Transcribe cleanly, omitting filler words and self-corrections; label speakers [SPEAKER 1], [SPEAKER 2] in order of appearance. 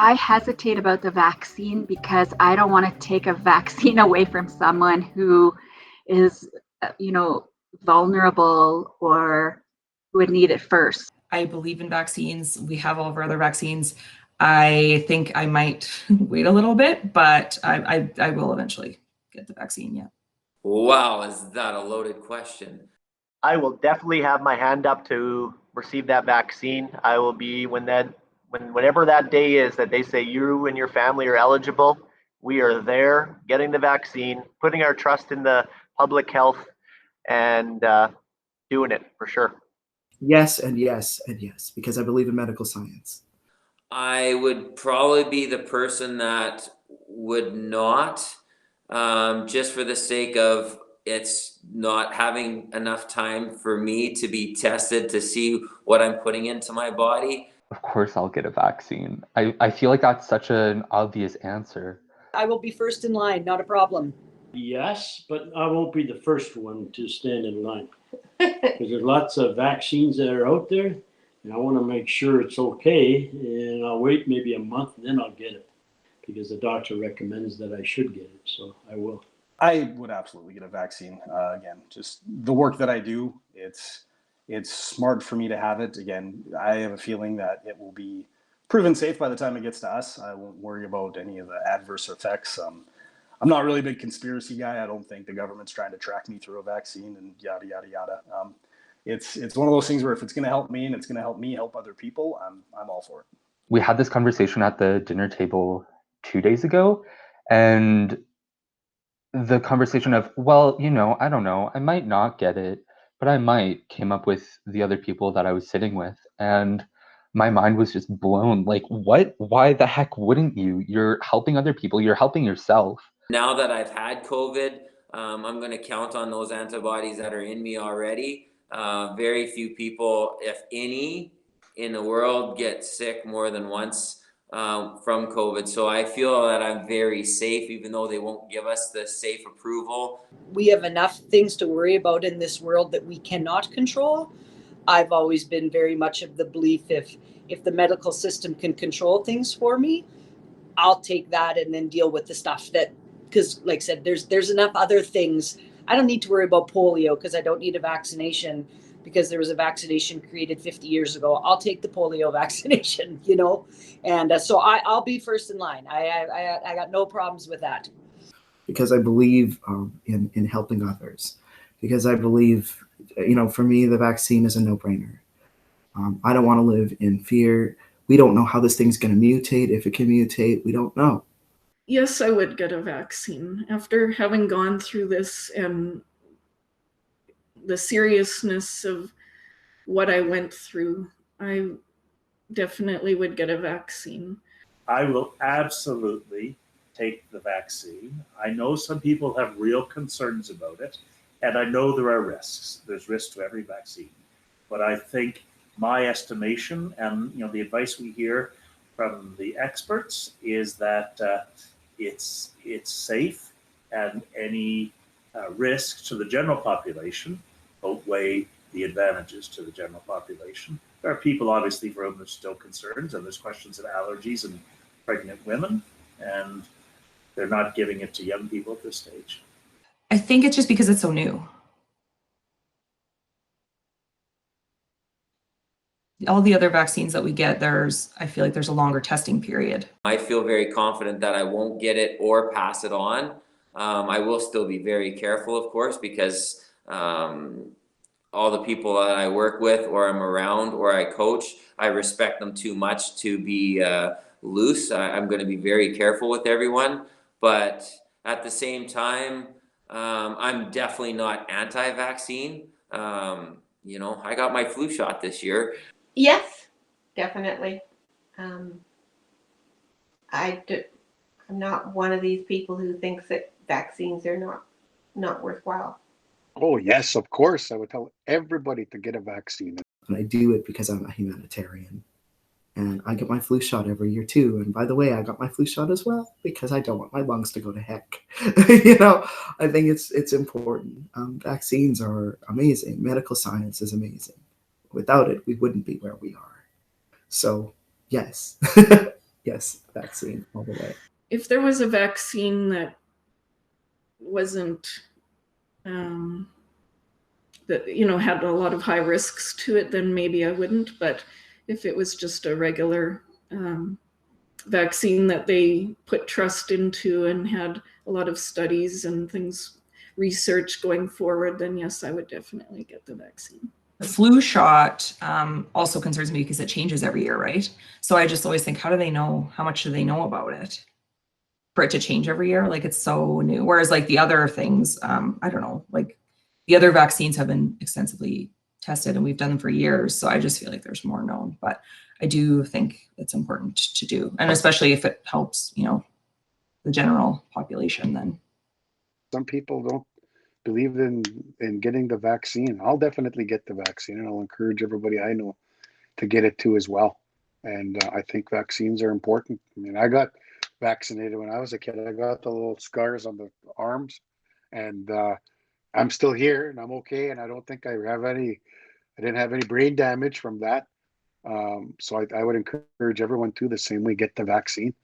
[SPEAKER 1] I hesitate about the vaccine because I don't want to take a vaccine away from someone who is, vulnerable or who would need it first.
[SPEAKER 2] I believe in vaccines. We have all of our other vaccines. I think I might wait a little bit, but I will eventually get the vaccine. Yeah.
[SPEAKER 3] Wow, is that a loaded question?
[SPEAKER 4] I will definitely have my hand up to receive that vaccine. I will be whenever that day is that they say you and your family are eligible, we are there getting the vaccine, putting our trust in the public health, and doing it for sure.
[SPEAKER 5] Yes, and yes, and yes, because I believe in medical science.
[SPEAKER 3] I would probably be the person that would not, just for the sake of it's not having enough time for me to be tested to see what I'm putting into my body.
[SPEAKER 6] Of course I'll get a vaccine. I feel like that's such an obvious answer.
[SPEAKER 7] I will be first in line, not a problem.
[SPEAKER 8] Yes, but I won't be the first one to stand in line. Because there's lots of vaccines that are out there, and I want to make sure it's okay, and I'll wait maybe a month, and then I'll get it. Because the doctor recommends that I should get it, so I will.
[SPEAKER 9] I would absolutely get a vaccine. Again, just the work that I do, it's smart for me to have it. Again, I have a feeling that it will be proven safe by the time it gets to us. I won't worry about any of the adverse effects. I'm not really a big conspiracy guy. I don't think the government's trying to track me through a vaccine and yada, yada, yada. It's one of those things where if it's going to help me and it's going to help me help other people, I'm all for it.
[SPEAKER 6] We had this conversation at the dinner table 2 days ago, and the conversation of, well, I don't know, I might not get it, but I might, came up with the other people that I was sitting with. And my mind was just blown. Like, what? Why the heck wouldn't you? You're helping other people. You're helping yourself.
[SPEAKER 3] Now that I've had COVID, I'm going to count on those antibodies that are in me already. Very few people, if any, in the world get sick more than once from COVID. So I feel that I'm very safe, even though they won't give us the safe approval.
[SPEAKER 7] We have enough things to worry about in this world that we cannot control. I've always been very much of the belief if the medical system can control things for me, I'll take that and then deal with the stuff that, because like I said, there's enough other things. I don't need to worry about polio because I don't need a vaccination because there was a vaccination created 50 years ago. I'll take the polio vaccination, and so I'll be first in line. I got no problems with that.
[SPEAKER 5] Because I believe in helping others. Because I believe, for me, the vaccine is a no-brainer. I don't want to live in fear. We don't know how this thing's going to mutate. If it can mutate, we don't know.
[SPEAKER 10] Yes, I would get a vaccine. After having gone through this and the seriousness of what I went through, I definitely would get a vaccine.
[SPEAKER 11] I will absolutely take the vaccine. I know some people have real concerns about it, and I know there are risks. There's risks to every vaccine. But I think my estimation and the advice we hear from the experts is that it's safe, and any risk to the general population outweigh the advantages to the general population. There are people obviously for whom there's still concerns, and there's questions of allergies in pregnant women, and they're not giving it to young people at this stage.
[SPEAKER 2] I think it's just because it's so new. All the other vaccines that we get, I feel like there's a longer testing period.
[SPEAKER 3] I feel very confident that I won't get it or pass it on. I will still be very careful, of course, because all the people that I work with or I'm around or I coach, I respect them too much to be loose. I'm going to be very careful with everyone. But at the same time, I'm definitely not anti-vaccine. I got my flu shot this year.
[SPEAKER 12] Yes, definitely. I'm not one of these people who thinks that vaccines are not worthwhile.
[SPEAKER 13] Oh, yes, of course. I would tell everybody to get a vaccine.
[SPEAKER 5] And I do it because I'm a humanitarian. And I get my flu shot every year too. And by the way, I got my flu shot as well because I don't want my lungs to go to heck. I think it's important. Vaccines are amazing. Medical science is amazing. Without it, we wouldn't be where we are. So, yes. yes, vaccine all the way.
[SPEAKER 10] If there was a vaccine that wasn't that had a lot of high risks to it, then maybe I wouldn't. But if it was just a regular vaccine that they put trust into and had a lot of studies and things, research going forward, then yes, I would definitely get the vaccine.
[SPEAKER 2] The flu shot also concerns me because it changes every year, right? So I just always think, how do they know? How much do they know about it? For it to change every year, like it's so new. Whereas like the other things, I don't know, like the other vaccines have been extensively tested and we've done them for years. So I just feel like there's more known, but I do think it's important to do. And especially if it helps, the general population, then.
[SPEAKER 13] Some people don't believe in getting the vaccine. I'll definitely get the vaccine, and I'll encourage everybody I know to get it too as well. And I think vaccines are important. I mean, I got vaccinated when I was a kid. I got the little scars on the arms, and I'm still here and I'm okay. And I don't think I didn't have any brain damage from that. So I would encourage everyone to the same way, get the vaccine.